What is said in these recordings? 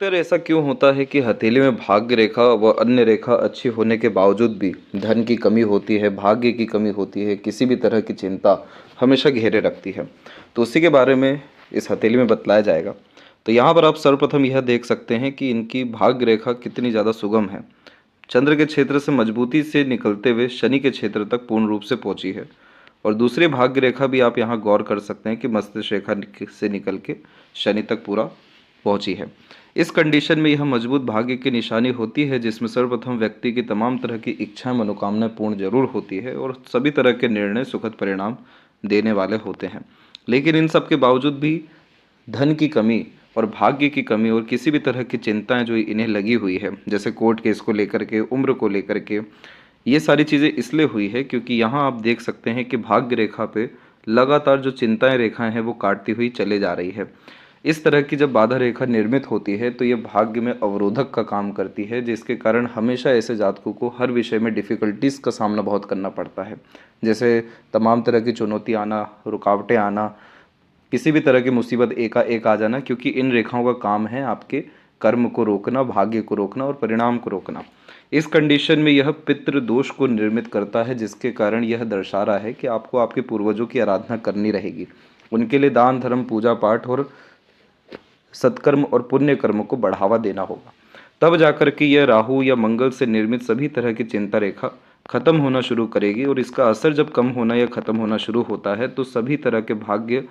अधिकतर ऐसा क्यों होता है कि हथेली में भाग्य रेखा व अन्य रेखा अच्छी होने के बावजूद भी धन की कमी होती है, भाग्य की कमी होती है, किसी भी तरह की चिंता हमेशा घेरे रखती है। तो उसी के बारे में इस हथेली में बतलाया जाएगा। तो यहाँ पर आप सर्वप्रथम यह देख सकते हैं कि इनकी भाग्य रेखा कितनी ज़्यादा सुगम है। चंद्र के क्षेत्र से मजबूती से निकलते हुए शनि के क्षेत्र तक पूर्ण रूप से पहुंची है। और दूसरी भाग्य रेखा भी आप यहाँ गौर कर सकते हैं कि मस्तिष्क रेखा से निकल के शनि तक पूरा पहुंची है। इस कंडीशन में यह मजबूत भाग्य की निशानी होती है, जिसमें सर्वप्रथम व्यक्ति की तमाम तरह की इच्छाएं मनोकामनाएं पूर्ण जरूर होती है और सभी तरह के निर्णय सुखद परिणाम देने वाले होते हैं। लेकिन इन सब के बावजूद भी धन की कमी और भाग्य की कमी और किसी भी तरह की चिंताएं जो इन्हें लगी हुई है, जैसे कोर्ट केस को लेकर के, उम्र को लेकर के, ये सारी चीज़ें इसलिए हुई है क्योंकि यहाँ आप देख सकते हैं कि भाग्य रेखा पे लगातार जो चिंताएं रेखाएं हैं वो काटती हुई चले जा रही है। इस तरह की जब बाधा रेखा निर्मित होती है तो ये भाग्य में अवरोधक का काम करती है, जिसके कारण हमेशा ऐसे जातकों को हर विषय में डिफ़िकल्टीज़ का सामना बहुत करना पड़ता है। जैसे तमाम तरह की चुनौती आना, रुकावटें आना, किसी भी तरह की मुसीबत एकाएक आ जाना, क्योंकि इन रेखाओं का काम है आपके कर्म को रोकना, भाग्य को रोकना और परिणाम को रोकना। इस कंडीशन में यह पितृ दोष को निर्मित करता है, जिसके कारण यह दर्शा रहा है कि आपको आपके पूर्वजों की आराधना करनी रहेगी। उनके लिए दान धर्म, पूजा पाठ और सत्कर्म और पुण्य कर्म को बढ़ावा देना होगा। तब जाकर के यह राहु या मंगल से निर्मित सभी तरह की चिंता रेखा खत्म होना शुरू करेगी, और इसका असर जब कम होना या खत्म होना शुरू होता है तो सभी तरह के भाग्य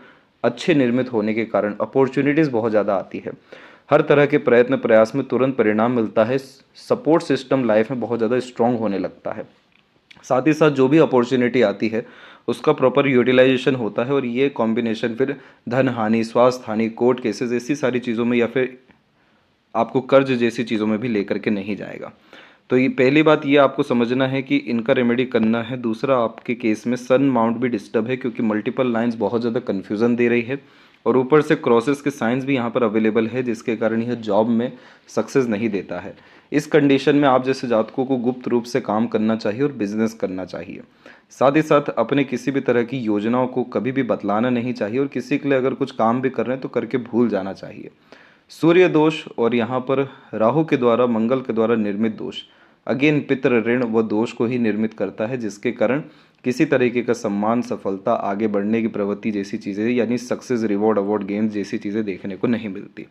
अच्छे निर्मित होने के कारण अपॉर्चुनिटीज़ बहुत ज़्यादा आती है। हर तरह के प्रयत्न प्रयास में तुरंत परिणाम मिलता है। सपोर्ट सिस्टम लाइफ में बहुत ज़्यादा स्ट्रांग होने लगता है। साथ ही साथ जो भी अपॉर्चुनिटी आती है उसका प्रॉपर यूटिलाइजेशन होता है, और ये कॉम्बिनेशन फिर धन हानि, स्वास्थ्य हानि, कोर्ट केसेस, ऐसी सारी चीज़ों में या फिर आपको कर्ज जैसी चीज़ों में भी लेकर के नहीं जाएगा। तो ये पहली बात ये आपको समझना है कि इनका रेमेडी करना है। दूसरा, आपके केस में सन माउंट भी डिस्टर्ब है, क्योंकि मल्टीपल लाइंस बहुत ज़्यादा कन्फ्यूज़न दे रही है, और ऊपर से क्रॉसेस के साइंस भी यहाँ पर अवेलेबल है, जिसके कारण यह जॉब में सक्सेस नहीं देता है। इस कंडीशन में आप जैसे जातकों को गुप्त रूप से काम करना चाहिए और बिजनेस करना चाहिए। साथ ही साथ अपने किसी भी तरह की योजनाओं को कभी भी बतलाना नहीं चाहिए, और किसी के लिए अगर कुछ काम भी कर रहे हैं तो करके भूल जाना चाहिए। सूर्य दोष और यहाँ पर राहु के द्वारा, मंगल के द्वारा निर्मित दोष अगेन पितृ ऋण व दोष को ही निर्मित करता है, जिसके कारण किसी तरीके का सम्मान, सफलता, आगे बढ़ने की प्रवृत्ति जैसी चीज़ें, यानी सक्सेस, रिवॉर्ड, अवार्ड, गेम्स जैसी चीज़ें देखने को नहीं मिलती।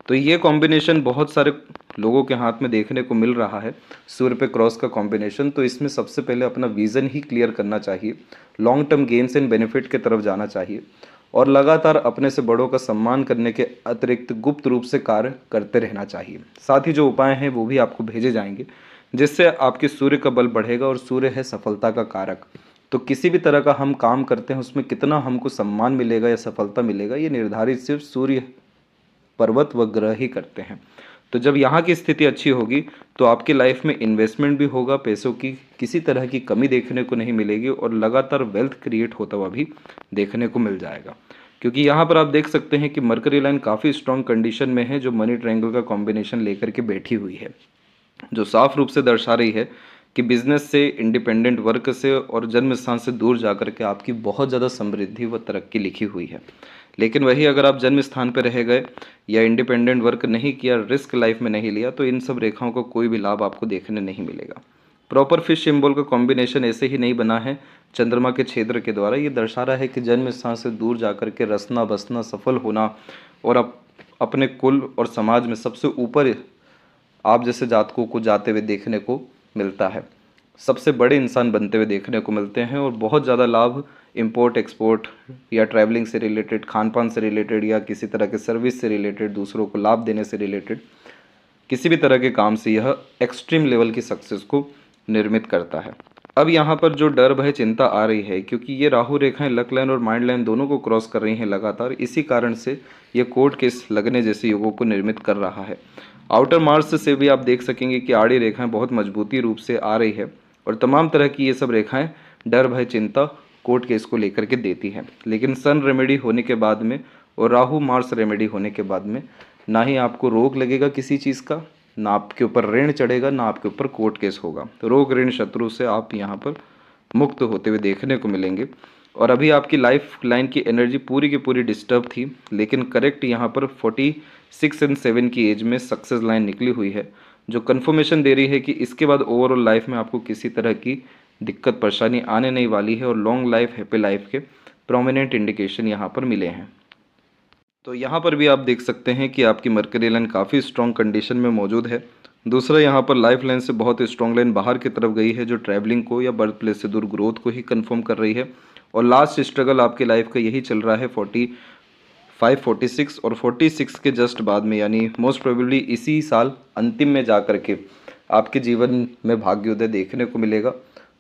तो ये कॉम्बिनेशन बहुत सारे लोगों के हाथ में देखने को मिल रहा है, सूर्य पे क्रॉस का कॉम्बिनेशन। तो इसमें सबसे पहले अपना विज़न ही क्लियर करना चाहिए, long term gains and benefit की तरफ जाना चाहिए, और लगातार अपने से बड़ों का सम्मान करने के अतिरिक्त गुप्त रूप से कार्य करते रहना चाहिए। साथ ही जो उपाय हैं वो भी आपको भेजे जाएंगे, जिससे आपके सूर्य का बल बढ़ेगा, और सूर्य है सफलता का कारक। तो किसी भी तरह का हम काम करते हैं उसमें कितना हमको सम्मान मिलेगा या सफलता मिलेगा, ये निर्धारित सिर्फ सूर्य, पर्वत व ग्रह ही करते हैं। तो जब यहाँ की स्थिति अच्छी होगी तो आपकी लाइफ में इन्वेस्टमेंट भी होगा, पैसों की किसी तरह की कमी देखने को नहीं मिलेगी, और लगातार वेल्थ क्रिएट होता हुआ भी देखने को मिल जाएगा। क्योंकि यहाँ पर आप देख सकते हैं कि मरकरी लाइन काफ़ी स्ट्रॉन्ग कंडीशन में है, जो मनी ट्रायंगल का कॉम्बिनेशन लेकर के बैठी हुई है, जो साफ रूप से दर्शा रही है कि बिजनेस से, इंडिपेंडेंट वर्क से और जन्म स्थान से दूर जाकर के आपकी बहुत ज़्यादा समृद्धि व तरक्की लिखी हुई है। लेकिन वही अगर आप जन्म स्थान पर रह गए या इंडिपेंडेंट वर्क नहीं किया, रिस्क लाइफ में नहीं लिया, तो इन सब रेखाओं का कोई भी लाभ आपको देखने नहीं मिलेगा। प्रॉपर फिश सिंबल का कॉम्बिनेशन ऐसे ही नहीं बना है चंद्रमा के क्षेत्र के द्वारा। ये दर्शा रहा है कि जन्म स्थान से दूर जाकर के रसना बसना, सफल होना, और अपने कुल और समाज में सबसे ऊपर आप जैसे जातकों को जाते हुए देखने को मिलता है। सबसे बड़े इंसान बनते हुए देखने को मिलते हैं, और बहुत ज़्यादा लाभ इंपोर्ट एक्सपोर्ट या ट्रैवलिंग से रिलेटेड, खान पान से रिलेटेड, या किसी तरह के सर्विस से रिलेटेड, दूसरों को लाभ देने से रिलेटेड किसी भी तरह के काम से यह एक्सट्रीम लेवल की सक्सेस को निर्मित करता है। अब यहाँ पर जो डर, भय, चिंता आ रही है, क्योंकि ये राहु रेखाएं लक लाइन और माइंड लाइन दोनों को क्रॉस कर रही हैं लगातार, इसी कारण से ये कोर्ट केस लगने जैसे योगों को निर्मित कर रहा है। आउटर मार्स से भी आप देख सकेंगे कि आड़ी रेखाएं बहुत मजबूती रूप से आ रही है, और तमाम तरह की ये सब रेखाएं डर, भय, चिंता कोर्ट केस को लेकर के देती हैं। लेकिन सन रेमेडी होने के बाद में और राहु मार्स रेमेडी होने के बाद में ना ही आपको रोग लगेगा किसी चीज़ का, ना आपके ऊपर ऋण चढ़ेगा, ना आपके ऊपर कोर्ट केस होगा। तो रोग, ऋण, शत्रु से आप यहाँ पर मुक्त होते हुए देखने को मिलेंगे। और अभी आपकी लाइफ लाइन की एनर्जी पूरी की पूरी डिस्टर्ब थी, लेकिन करेक्ट यहाँ पर 6 एंड 7 की एज में सक्सेस लाइन निकली हुई है, जो कन्फर्मेशन दे रही है कि इसके बाद ओवरऑल लाइफ में आपको किसी तरह की दिक्कत परेशानी आने नहीं वाली है और लॉन्ग लाइफ हैप्पी लाइफ के प्रोमिनेंट इंडिकेशन यहाँ पर मिले हैं। तो यहाँ पर भी आप देख सकते हैं कि आपकी मरकरी लाइन काफ़ी स्ट्रॉन्ग कंडीशन में मौजूद है। दूसरा, यहाँ पर लाइफ लाइन से बहुत स्ट्रॉन्ग लाइन बाहर की तरफ गई है, जो ट्रैवलिंग को या बर्थ प्लेस से दूर ग्रोथ को ही कंफर्म कर रही है। और लास्ट स्ट्रगल आपकी लाइफ का यही चल रहा है 45, 46 और 46 के जस्ट बाद में, यानी मोस्ट प्रोबेबली इसी साल अंतिम में जा कर के आपके जीवन में भाग्योदय देखने को मिलेगा।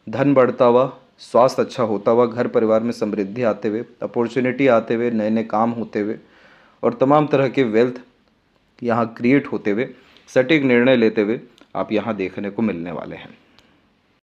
धन बढ़ता हुआ, स्वास्थ्य अच्छा होता हुआ, घर परिवार में समृद्धि आते हुए, अपॉर्चुनिटी आते हुए, नए नए काम होते हुए और तमाम तरह के वेल्थ यहाँ क्रिएट होते हुए, सटीक निर्णय लेते हुए आप यहाँ देखने को मिलने वाले हैं।